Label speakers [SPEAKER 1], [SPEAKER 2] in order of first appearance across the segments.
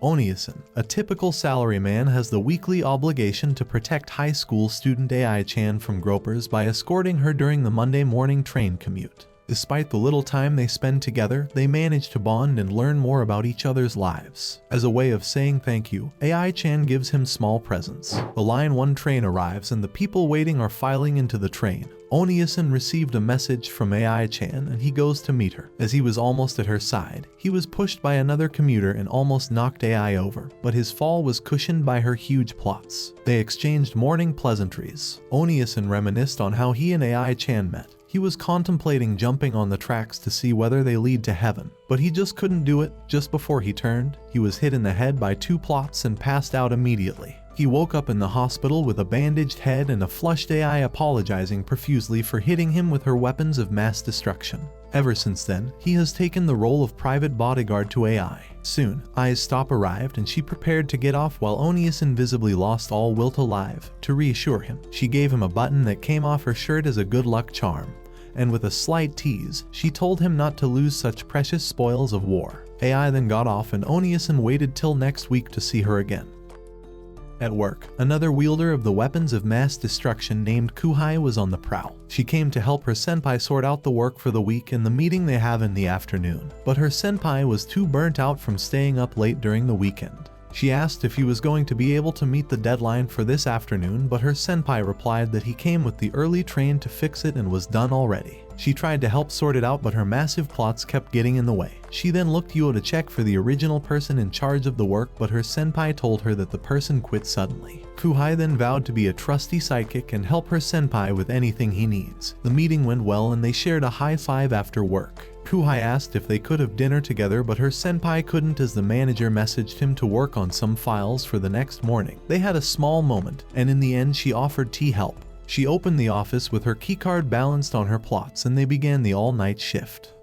[SPEAKER 1] Oniasen, a typical salaryman, has the weekly obligation to protect high school student Ai-chan from gropers by escorting her during the Monday morning train commute. Despite the little time they spend together, they manage to bond and learn more about each other's lives. As a way of saying thank you, Ai-chan gives him small presents. The Line 1 train arrives and the people waiting are filing into the train. Oniasen received a message from Ai-chan and he goes to meet her. As he was almost at her side, he was pushed by another commuter and almost knocked Ai over, but his fall was cushioned by her huge plots. They exchanged morning pleasantries. Oniasen reminisced on how he and Ai-chan met. He was contemplating jumping on the tracks to see whether they lead to heaven, but he just couldn't do it. Just before he turned, he was hit in the head by 2 plots and passed out immediately. He woke up in the hospital with a bandaged head and a flushed Ai apologizing profusely for hitting him with her weapons of mass destruction. Ever since then, he has taken the role of private bodyguard to Ai. Soon, Ai's stop arrived and she prepared to get off while Oniasen visibly lost all will to live. To reassure him, she gave him a button that came off her shirt as a good luck charm. And with a slight tease, she told him not to lose such precious spoils of war. Ai then got off and Oniasen waited till next week to see her again. At work, another wielder of the weapons of mass destruction named Kuhai was on the prowl. She came to help her senpai sort out the work for the week in the meeting they have in the afternoon, but her senpai was too burnt out from staying up late during the weekend. She asked if he was going to be able to meet the deadline for this afternoon, but her senpai replied that he came with the early train to fix it and was done already. She tried to help sort it out, but her massive plots kept getting in the way. She then looked Yuo to check for the original person in charge of the work, but her senpai told her that the person quit suddenly. Kuhai then vowed to be a trusty sidekick and help her senpai with anything he needs. The meeting went well and they shared a high five after work. Kuhai asked if they could have dinner together, but her senpai couldn't as the manager messaged him to work on some files for the next morning. They had a small moment, and in the end she offered tea help. She opened the office with her keycard balanced on her plots and they began the all-night shift.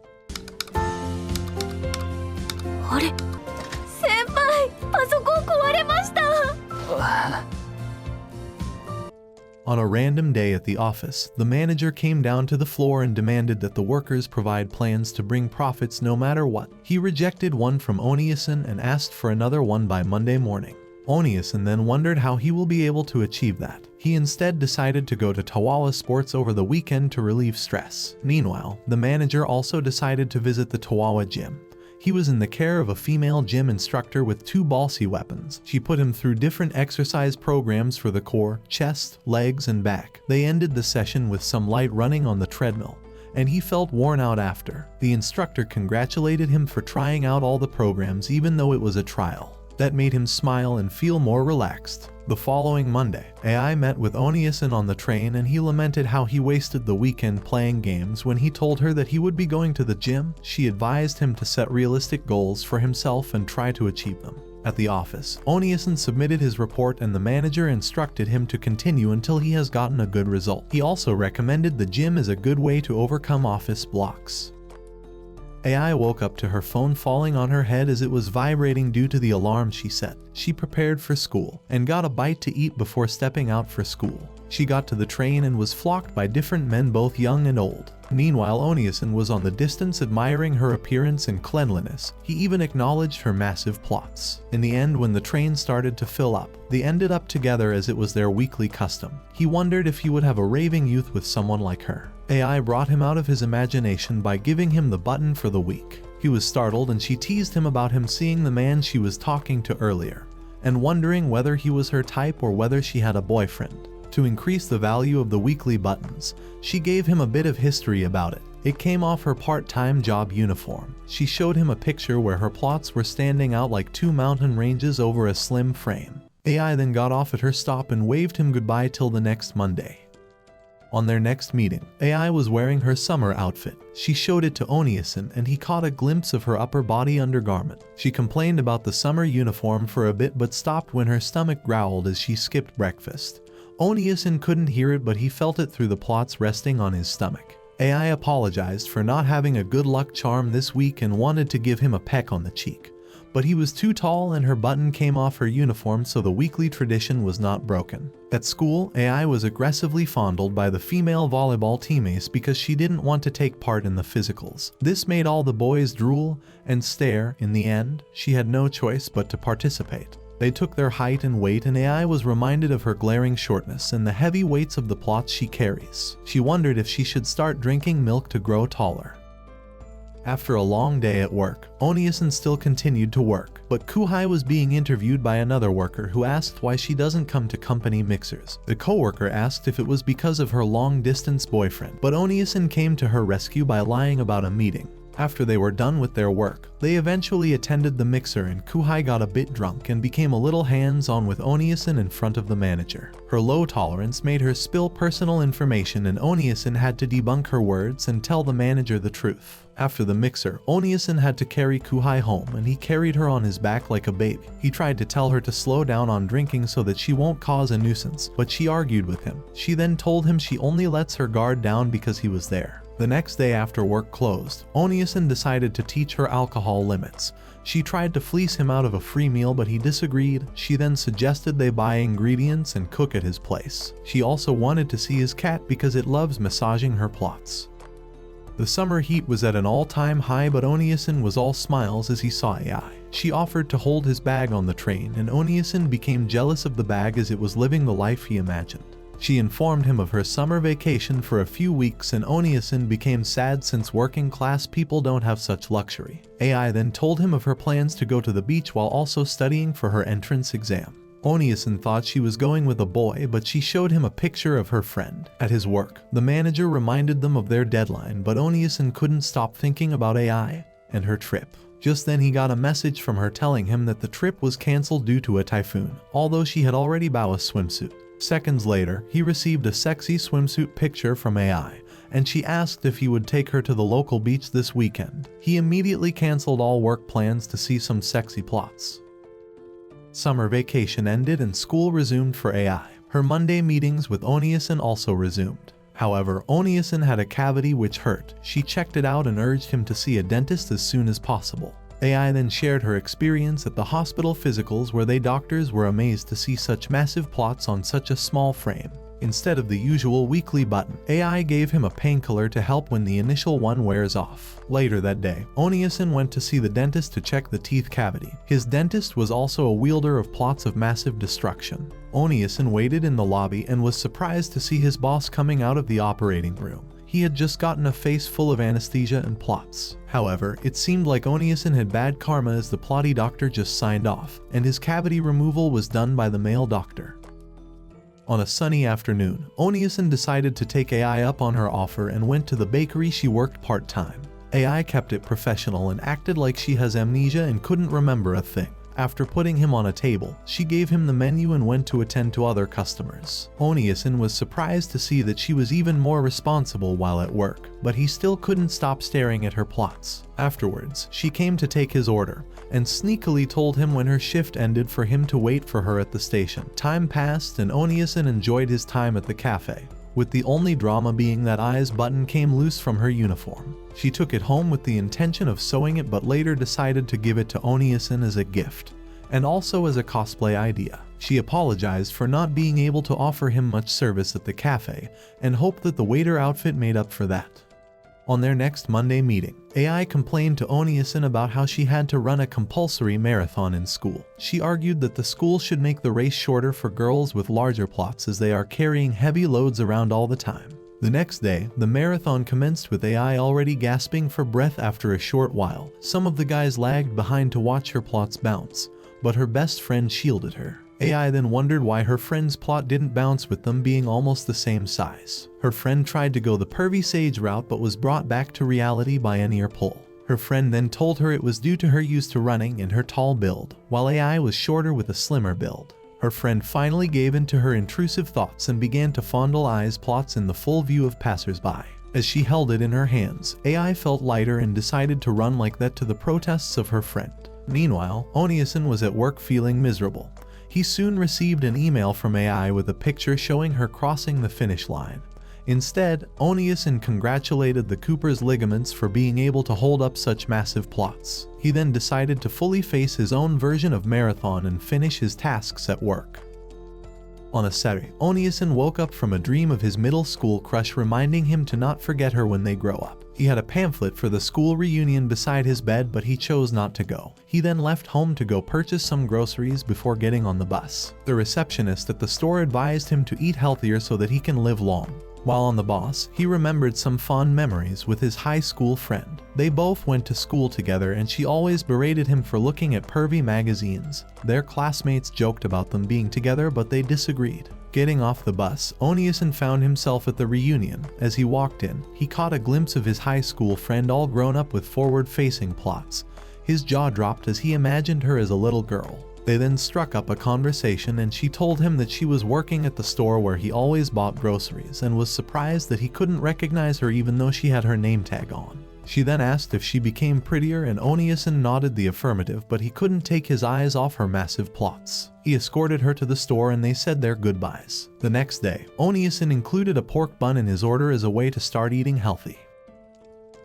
[SPEAKER 1] On a random day at the office, the manager came down to the floor and demanded that the workers provide plans to bring profits no matter what. He rejected one from Oniasen and asked for another one by Monday morning. Oniasen then wondered how he will be able to achieve that. He instead decided to go to Tawawa Sports over the weekend to relieve stress. Meanwhile, the manager also decided to visit the Tawawa gym. He was in the care of a female gym instructor with 2 ballsy weapons. She put him through different exercise programs for the core, chest, legs, and back. They ended the session with some light running on the treadmill, and he felt worn out after. The instructor congratulated him for trying out all the programs even though it was a trial. That made him smile and feel more relaxed. The following Monday, Ai met with Oniasen on the train and he lamented how he wasted the weekend playing games. When he told her that he would be going to the gym, she advised him to set realistic goals for himself and try to achieve them. At the office, Oniasen submitted his report and the manager instructed him to continue until he has gotten a good result. He also recommended the gym as a good way to overcome office blocks. Ai woke up to her phone falling on her head as it was vibrating due to the alarm she set. She prepared for school and got a bite to eat before stepping out for school. She got to the train and was flocked by different men, both young and old. Meanwhile, Oniasen was on the distance admiring her appearance and cleanliness. He even acknowledged her massive plots. In the end, when the train started to fill up, they ended up together as it was their weekly custom. He wondered if he would have a raving youth with someone like her. Ai brought him out of his imagination by giving him the button for the week. He was startled and she teased him about him seeing the man she was talking to earlier, and wondering whether he was her type or whether she had a boyfriend. To increase the value of the weekly buttons, she gave him a bit of history about it. It came off her part-time job uniform. She showed him a picture where her plots were standing out like 2 mountain ranges over a slim frame. Ai then got off at her stop and waved him goodbye till the next Monday. On their next meeting, Ai was wearing her summer outfit. She showed it to Oniasen and he caught a glimpse of her upper body undergarment. She complained about the summer uniform for a bit but stopped when her stomach growled as she skipped breakfast. Oniasen couldn't hear it, but he felt it through the plots resting on his stomach. Ai apologized for not having a good luck charm this week and wanted to give him a peck on the cheek, but he was too tall and her button came off her uniform, so the weekly tradition was not broken. At school, AI was aggressively fondled by the female volleyball teammates because she didn't want to take part in the physicals. This made all the boys drool and stare. In the end, she had no choice but to participate. They took their height and weight, and AI was reminded of her glaring shortness and the heavy weights of the plots she carries. She wondered if she should start drinking milk to grow taller. After a long day at work, Oniasan still continued to work, but Kuhai was being interviewed by another worker who asked why she doesn't come to company mixers. The coworker asked if it was because of her long-distance boyfriend, but Oniasan came to her rescue by lying about a meeting. After they were done with their work, they eventually attended the mixer, and Kuhai got a bit drunk and became a little hands-on with Oniasan in front of the manager. Her low tolerance made her spill personal information, and Oniasan had to debunk her words and tell the manager the truth. After the mixer, Oniasan had to carry Kuhai home, and he carried her on his back like a baby. He tried to tell her to slow down on drinking so that she won't cause a nuisance, but she argued with him. She then told him she only lets her guard down because he was there. The next day after work closed, Oniasan decided to teach her alcohol limits. She tried to fleece him out of a free meal, but he disagreed. She then suggested they buy ingredients and cook at his place. She also wanted to see his cat because it loves massaging her plots. The summer heat was at an all-time high, but Oniasan was all smiles as he saw AI. She offered to hold his bag on the train, and Oniasan became jealous of the bag as it was living the life he imagined. She informed him of her summer vacation for a few weeks, and Oniasan became sad since working-class people don't have such luxury. AI then told him of her plans to go to the beach while also studying for her entrance exam. Oniasan thought she was going with a boy, but she showed him a picture of her friend. At his work, the manager reminded them of their deadline, but Oniasan couldn't stop thinking about AI and her trip. Just then he got a message from her telling him that the trip was cancelled due to a typhoon, although she had already bought a swimsuit. Seconds later, he received a sexy swimsuit picture from AI, and she asked if he would take her to the local beach this weekend. He immediately cancelled all work plans to see some sexy plots. Summer vacation ended and school resumed for AI. Her Monday meetings with Oniasan also resumed. However, Oniasan had a cavity which hurt. She checked it out and urged him to see a dentist as soon as possible. AI then shared her experience at the hospital physicals, where they doctors were amazed to see such massive plots on such a small frame. Instead of the usual weekly button, AI gave him a painkiller to help when the initial one wears off. Later that day, Oniasan went to see the dentist to check the teeth cavity. His dentist was also a wielder of plots of massive destruction. Oniasan waited in the lobby and was surprised to see his boss coming out of the operating room. He had just gotten a face full of anesthesia and plots. However, it seemed like Oniasan had bad karma as the plotty doctor just signed off, and his cavity removal was done by the male doctor. On a sunny afternoon, Oniasan decided to take AI up on her offer and went to the bakery she worked part-time. AI kept it professional and acted like she has amnesia and couldn't remember a thing. After putting him on a table, she gave him the menu and went to attend to other customers. Oniasan was surprised to see that she was even more responsible while at work, but he still couldn't stop staring at her plots. Afterwards, she came to take his order, and sneakily told him when her shift ended for him to wait for her at the station. Time passed and Oniasan enjoyed his time at the cafe, with the only drama being that Ai's button came loose from her uniform. She took it home with the intention of sewing it, but later decided to give it to Oniasan as a gift, and also as a cosplay idea. She apologized for not being able to offer him much service at the cafe, and hoped that the waiter outfit made up for that. On their next Monday meeting, AI complained to Oniasan about how she had to run a compulsory marathon in school. She argued that the school should make the race shorter for girls with larger plots, as they are carrying heavy loads around all the time. The next day, the marathon commenced with AI already gasping for breath after a short while. Some of the guys lagged behind to watch her plots bounce, but her best friend shielded her. AI then wondered why her friend's plot didn't bounce with them being almost the same size. Her friend tried to go the pervy sage route but was brought back to reality by an ear pull. Her friend then told her it was due to her used to running and her tall build, while AI was shorter with a slimmer build. Her friend finally gave in to her intrusive thoughts and began to fondle AI's plots in the full view of passersby. As she held it in her hands, AI felt lighter and decided to run like that to the protests of her friend. Meanwhile, Oniasan was at work feeling miserable. He soon received an email from AI with a picture showing her crossing the finish line. Instead, Oniasen congratulated the Cooper's ligaments for being able to hold up such massive plots. He then decided to fully face his own version of marathon and finish his tasks at work. On a Saturday, Oniasen woke up from a dream of his middle school crush reminding him to not forget her when they grow up. He had a pamphlet for the school reunion beside his bed, but he chose not to go. He then left home to go purchase some groceries before getting on the bus. The receptionist at the store advised him to eat healthier so that he can live long. While on the bus, he remembered some fond memories with his high school friend. They both went to school together and she always berated him for looking at pervy magazines. Their classmates joked about them being together, but they disagreed. Getting off the bus, Oniasen found himself at the reunion. As he walked in, he caught a glimpse of his high school friend all grown up with forward-facing plots. His jaw dropped as he imagined her as a little girl. They then struck up a conversation and she told him that she was working at the store where he always bought groceries and was surprised that he couldn't recognize her even though she had her name tag on. She then asked if she became prettier and Oniasen nodded the affirmative, but he couldn't take his eyes off her massive plots. He escorted her to the store and they said their goodbyes. The next day, Oniasen included a pork bun in his order as a way to start eating healthy.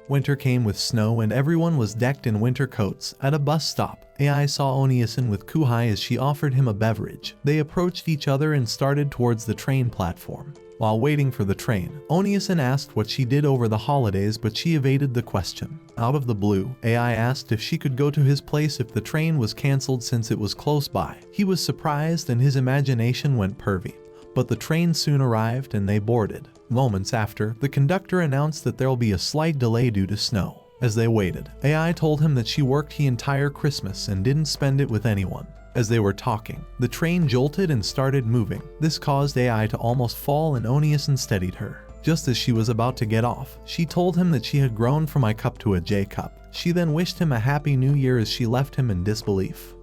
[SPEAKER 1] Winter came with snow and everyone was decked in winter coats. At a bus stop, AI saw Oniasen with Kuhai as she offered him a beverage. They approached each other and started towards the train platform. While waiting for the train, Oniasen asked what she did over the holidays, but she evaded the question. Out of the blue, AI asked if she could go to his place if the train was cancelled since it was close by. He was surprised and his imagination went pervy. But the train soon arrived and they boarded. Moments after, the conductor announced that there will be a slight delay due to snow. As they waited, AI told him that she worked the entire Christmas and didn't spend it with anyone. As they were talking, the train jolted and started moving. This caused AI to almost fall and Oniasen steadied her. Just as she was about to get off, she told him that she had grown from I cup to a J cup. She then wished him a happy new year as she left him in disbelief.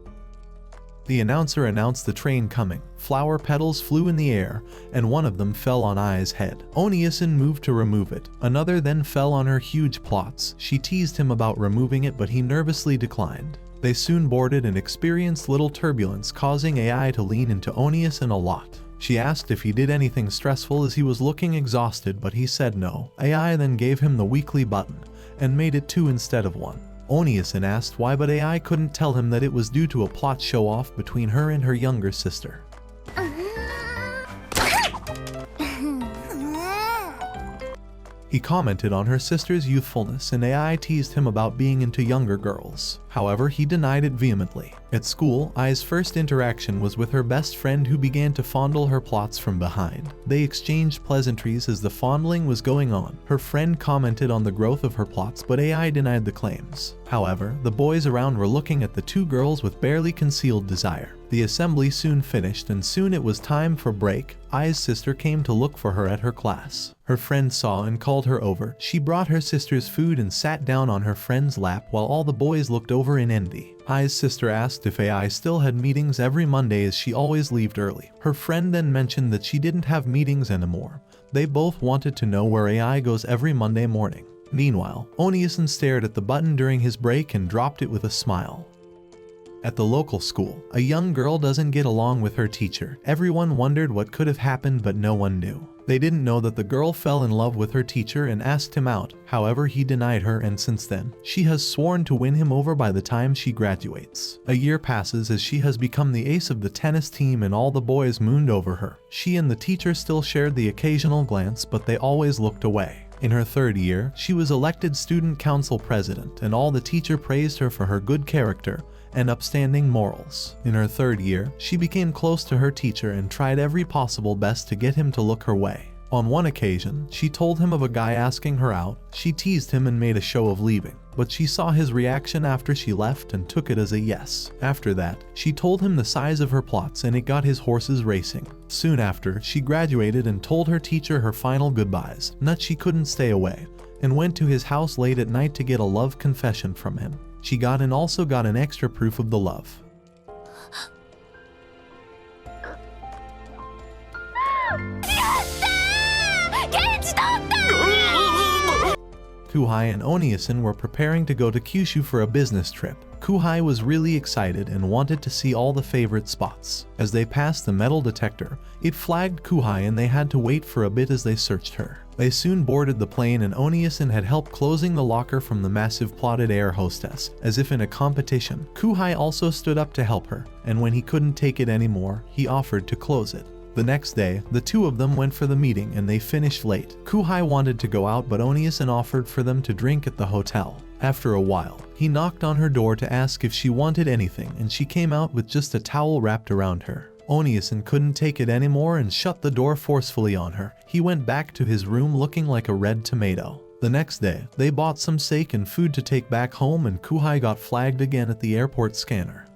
[SPEAKER 1] The announcer announced the train coming. Flower petals flew in the air, and one of them fell on Ai's head. Oniasen moved to remove it. Another then fell on her huge plots. She teased him about removing it, but he nervously declined. They soon boarded and experienced little turbulence, causing AI to lean into Oniasen a lot. She asked if he did anything stressful as he was looking exhausted, but he said no. AI then gave him the weekly button, and made it 2 instead of 1. Oniasen asked why, but AI couldn't tell him that it was due to a plot show-off between her and her younger sister. He commented on her sister's youthfulness and AI teased him about being into younger girls. However, he denied it vehemently. At school, Ai's first interaction was with her best friend who began to fondle her plots from behind. They exchanged pleasantries as the fondling was going on. Her friend commented on the growth of her plots, but AI denied the claims. However, the boys around were looking at the two girls with barely concealed desire. The assembly soon finished and soon it was time for break. Ai's sister came to look for her at her class. Her friend saw and called her over. She brought her sister's food and sat down on her friend's lap while all the boys looked over in envy. Ai's sister asked if AI still had meetings every Monday as she always left early. Her friend then mentioned that she didn't have meetings anymore. They both wanted to know where AI goes every Monday morning. Meanwhile, Oniasen stared at the button during his break and dropped it with a smile. At the local school, a young girl doesn't get along with her teacher. Everyone wondered what could have happened, but no one knew. They didn't know that the girl fell in love with her teacher and asked him out. However, he denied her, and since then, she has sworn to win him over by the time she graduates. A year passes as she has become the ace of the tennis team and all the boys mooned over her. She and the teacher still shared the occasional glance, but they always looked away. In her 3rd year, she was elected student council president, and all the teacher praised her for her good character and upstanding morals. In her 3rd year, she became close to her teacher and tried every possible best to get him to look her way. On one occasion, she told him of a guy asking her out. She teased him and made a show of leaving, but she saw his reaction after she left and took it as a yes. After that, she told him the size of her plots and it got his horses racing. Soon after, she graduated and told her teacher her final goodbyes. Not she couldn't stay away, and went to his house late at night to get a love confession from him. She got and also got an extra proof of the love. Kuhai and Oniasen were preparing to go to Kyushu for a business trip. Kuhai was really excited and wanted to see all the favorite spots. As they passed the metal detector, it flagged Kuhai and they had to wait for a bit as they searched her. They soon boarded the plane and Oniasen had help closing the locker from the massive plotted air hostess. As if in a competition, Kuhai also stood up to help her, and when he couldn't take it anymore, he offered to close it. The next day, the two of them went for the meeting and they finished late. Kuhai wanted to go out but Oniasen offered for them to drink at the hotel. After a while, he knocked on her door to ask if she wanted anything and she came out with just a towel wrapped around her. Oniasen couldn't take it anymore and shut the door forcefully on her. He went back to his room looking like a red tomato. The next day, they bought some steak and food to take back home and Kuhai got flagged again at the airport scanner.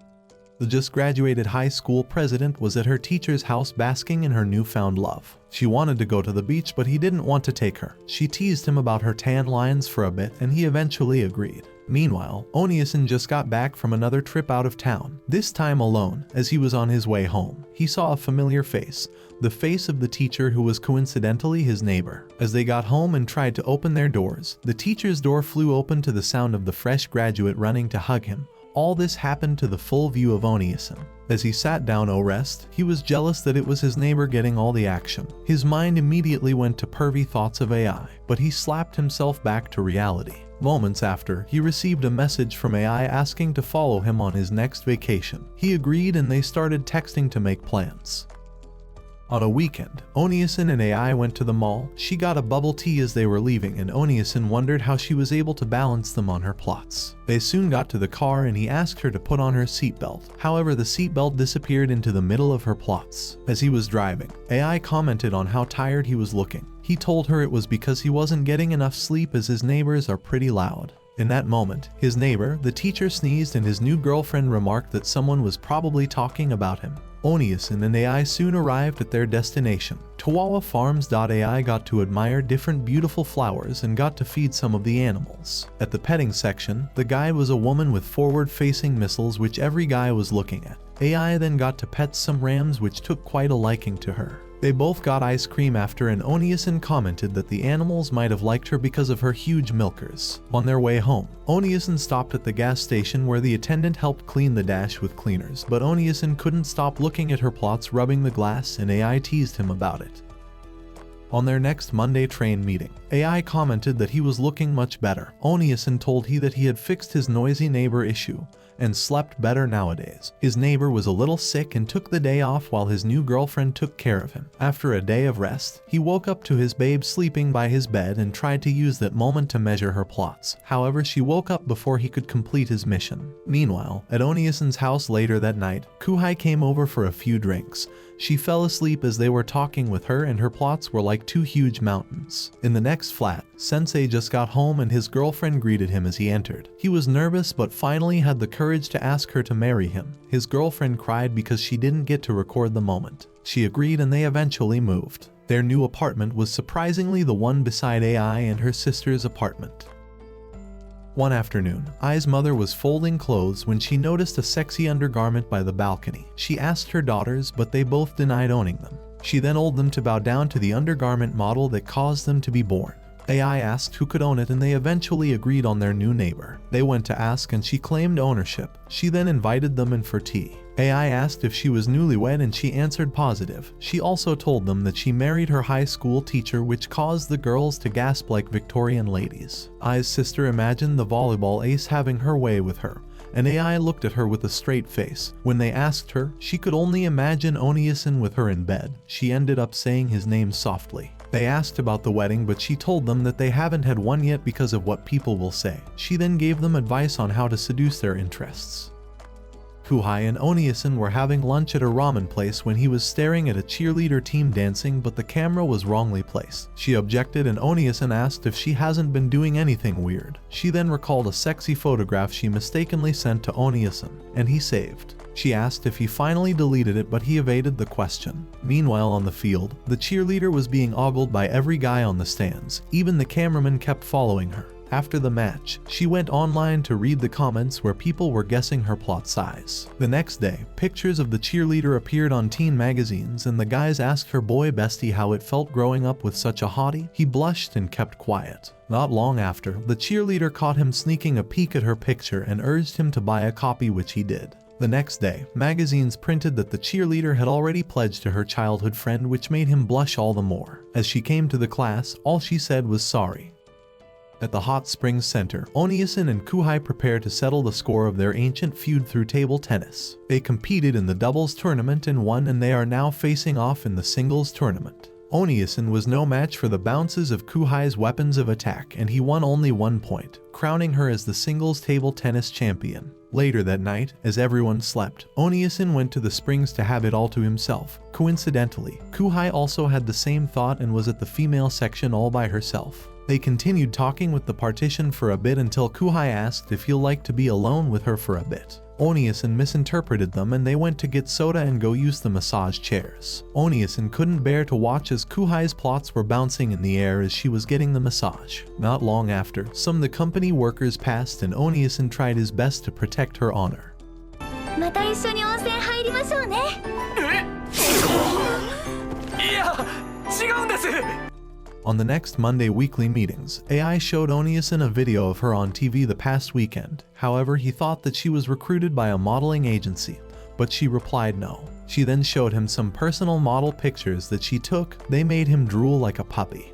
[SPEAKER 1] The just graduated high school president was at her teacher's house basking in her newfound love. She wanted to go to the beach but he didn't want to take her. She teased him about her tan lines for a bit and he eventually agreed. Meanwhile, Oniasen just got back from another trip out of town, this time alone. As he was on his way home, he saw a familiar face, the face of the teacher who was coincidentally his neighbor. As they got home and tried to open their doors, the teacher's door flew open to the sound of the fresh graduate running to hug him. All this happened to the full view of Oniasen. As he sat down to rest, he was jealous that it was his neighbor getting all the action. His mind immediately went to pervy thoughts of AI, but he slapped himself back to reality. Moments after, he received a message from AI asking to follow him on his next vacation. He agreed and they started texting to make plans. On a weekend, Oniasen and AI went to the mall. She got a bubble tea as they were leaving and Oniasen wondered how she was able to balance them on her plots. They soon got to the car and he asked her to put on her seatbelt. However, the seatbelt disappeared into the middle of her plots. As he was driving, AI commented on how tired he was looking. He told her it was because he wasn't getting enough sleep as his neighbors are pretty loud. In that moment, his neighbor, the teacher, sneezed and his new girlfriend remarked that someone was probably talking about him. Oniasen and AI soon arrived at their destination. Tawawa Farms.ai got to admire different beautiful flowers and got to feed some of the animals. At the petting section, the guide was a woman with forward-facing missiles which every guy was looking at. AI then got to pet some rams which took quite a liking to her. They both got ice cream after and Oniasen commented that the animals might have liked her because of her huge milkers. On their way home, Oniasen stopped at the gas station where the attendant helped clean the dash with cleaners, but Oniasen couldn't stop looking at her plots rubbing the glass and AI teased him about it. On their next Monday train meeting, AI commented that he was looking much better. Oniasen told he that he had fixed his noisy neighbor issue and slept better nowadays. His neighbor was a little sick and took the day off while his new girlfriend took care of him. After a day of rest, he woke up to his babe sleeping by his bed and tried to use that moment to measure her plots. However, she woke up before he could complete his mission. Meanwhile, at Oniasen's house later that night, Kuhai came over for a few drinks. She fell asleep as they were talking with her and her plots were like two huge mountains. In the next flat, Sensei just got home and his girlfriend greeted him as he entered. He was nervous but finally had the courage to ask her to marry him. His girlfriend cried because she didn't get to record the moment. She agreed and they eventually moved. Their new apartment was surprisingly the one beside AI and her sister's apartment. One afternoon, Ai's mother was folding clothes when she noticed a sexy undergarment by the balcony. She asked her daughters, but they both denied owning them. She then told them to bow down to the undergarment model that caused them to be born. AI asked who could own it and they eventually agreed on their new neighbor. They went to ask and she claimed ownership. She then invited them in for tea. AI asked if she was newlywed and she answered positive. She also told them that she married her high school teacher, which caused the girls to gasp like Victorian ladies. Ai's sister imagined the volleyball ace having her way with her, and AI looked at her with a straight face. When they asked her, she could only imagine Oniasen with her in bed. She ended up saying his name softly. They asked about the wedding, but she told them that they haven't had one yet because of what people will say. She then gave them advice on how to seduce their interests. Kuhai and Oniasen were having lunch at a ramen place when he was staring at a cheerleader team dancing, but the camera was wrongly placed. She objected and Oniasen asked if she hasn't been doing anything weird. She then recalled a sexy photograph she mistakenly sent to Oniasen, and he saved. She asked if he finally deleted it, but he evaded the question. Meanwhile on the field, the cheerleader was being ogled by every guy on the stands. Even the cameraman kept following her. After the match, she went online to read the comments where people were guessing her plot size. The next day, pictures of the cheerleader appeared on teen magazines and the guys asked her boy bestie how it felt growing up with such a hottie. He blushed and kept quiet. Not long after, the cheerleader caught him sneaking a peek at her picture and urged him to buy a copy, which he did. The next day, magazines printed that the cheerleader had already pledged to her childhood friend, which made him blush all the more. As she came to the class, all she said was sorry. At the Hot Springs Center, Oniasen and Kuhai prepare to settle the score of their ancient feud through table tennis. They competed in the doubles tournament and won, and they are now facing off in the singles tournament. Oniasen was no match for the bounces of Kuhai's weapons of attack, and he won only 1 point, crowning her as the singles table tennis champion. Later that night, as everyone slept, Oniasen went to the springs to have it all to himself. Coincidentally, Kuhai also had the same thought and was at the female section all by herself. They continued talking with the partition for a bit until Kuhai asked if he'll like to be alone with her for a bit. Oniasen misinterpreted them and they went to get soda and go use the massage chairs. Oniasen couldn't bear to watch as Kuhai's plots were bouncing in the air as she was getting the massage. Not long after, some of the company workers passed and Oniasen tried his best to protect her honor. On the next Monday weekly meetings, AI showed Oniasen a video of her on TV the past weekend. However, he thought that she was recruited by a modeling agency, but she replied no. She then showed him some personal model pictures that she took. They made him drool like a puppy.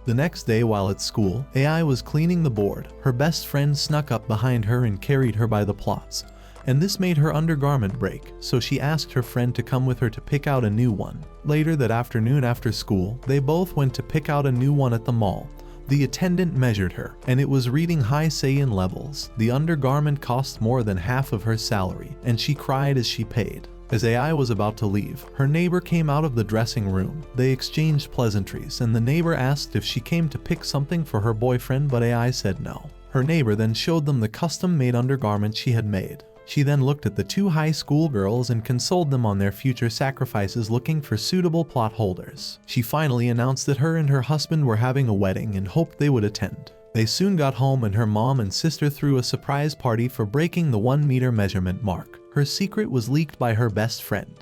[SPEAKER 1] The next day while at school, AI was cleaning the board. Her best friend snuck up behind her and carried her by the plots, and this made her undergarment break, so she asked her friend to come with her to pick out a new one. Later that afternoon after school, they both went to pick out a new one at the mall. The attendant measured her, and it was reading high Saiyan levels. The undergarment cost more than half of her salary, and she cried as she paid. As AI was about to leave, her neighbor came out of the dressing room. They exchanged pleasantries, and the neighbor asked if she came to pick something for her boyfriend, but AI said no. Her neighbor then showed them the custom-made undergarment she had made. She then looked at the two high school girls and consoled them on their future sacrifices, looking for suitable plot holders. She finally announced that her and her husband were having a wedding and hoped they would attend. They soon got home and her mom and sister threw a surprise party for breaking the 1-meter measurement mark. Her secret was leaked by her best friend.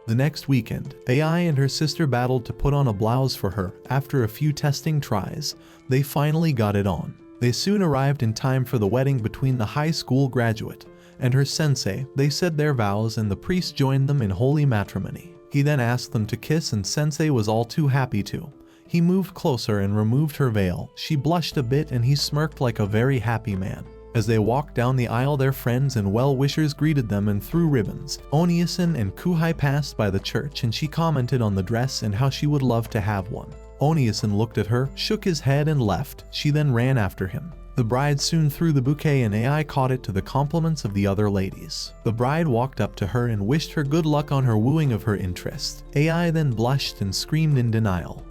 [SPEAKER 1] The next weekend, AI and her sister battled to put on a blouse for her. After a few testing tries, they finally got it on. They soon arrived in time for the wedding between the high school graduate and her sensei. They said their vows and the priest joined them in holy matrimony. He then asked them to kiss and sensei was all too happy to. He moved closer and removed her veil. She blushed a bit and he smirked like a very happy man. As they walked down the aisle, their friends and well-wishers greeted them and threw ribbons. Oniasen and Kuhai passed by the church and she commented on the dress and how she would love to have one. Oniasen looked at her, shook his head and left. She then ran after him. The bride soon threw the bouquet and AI caught it to the compliments of the other ladies. The bride walked up to her and wished her good luck on her wooing of her interest. AI then blushed and screamed in denial.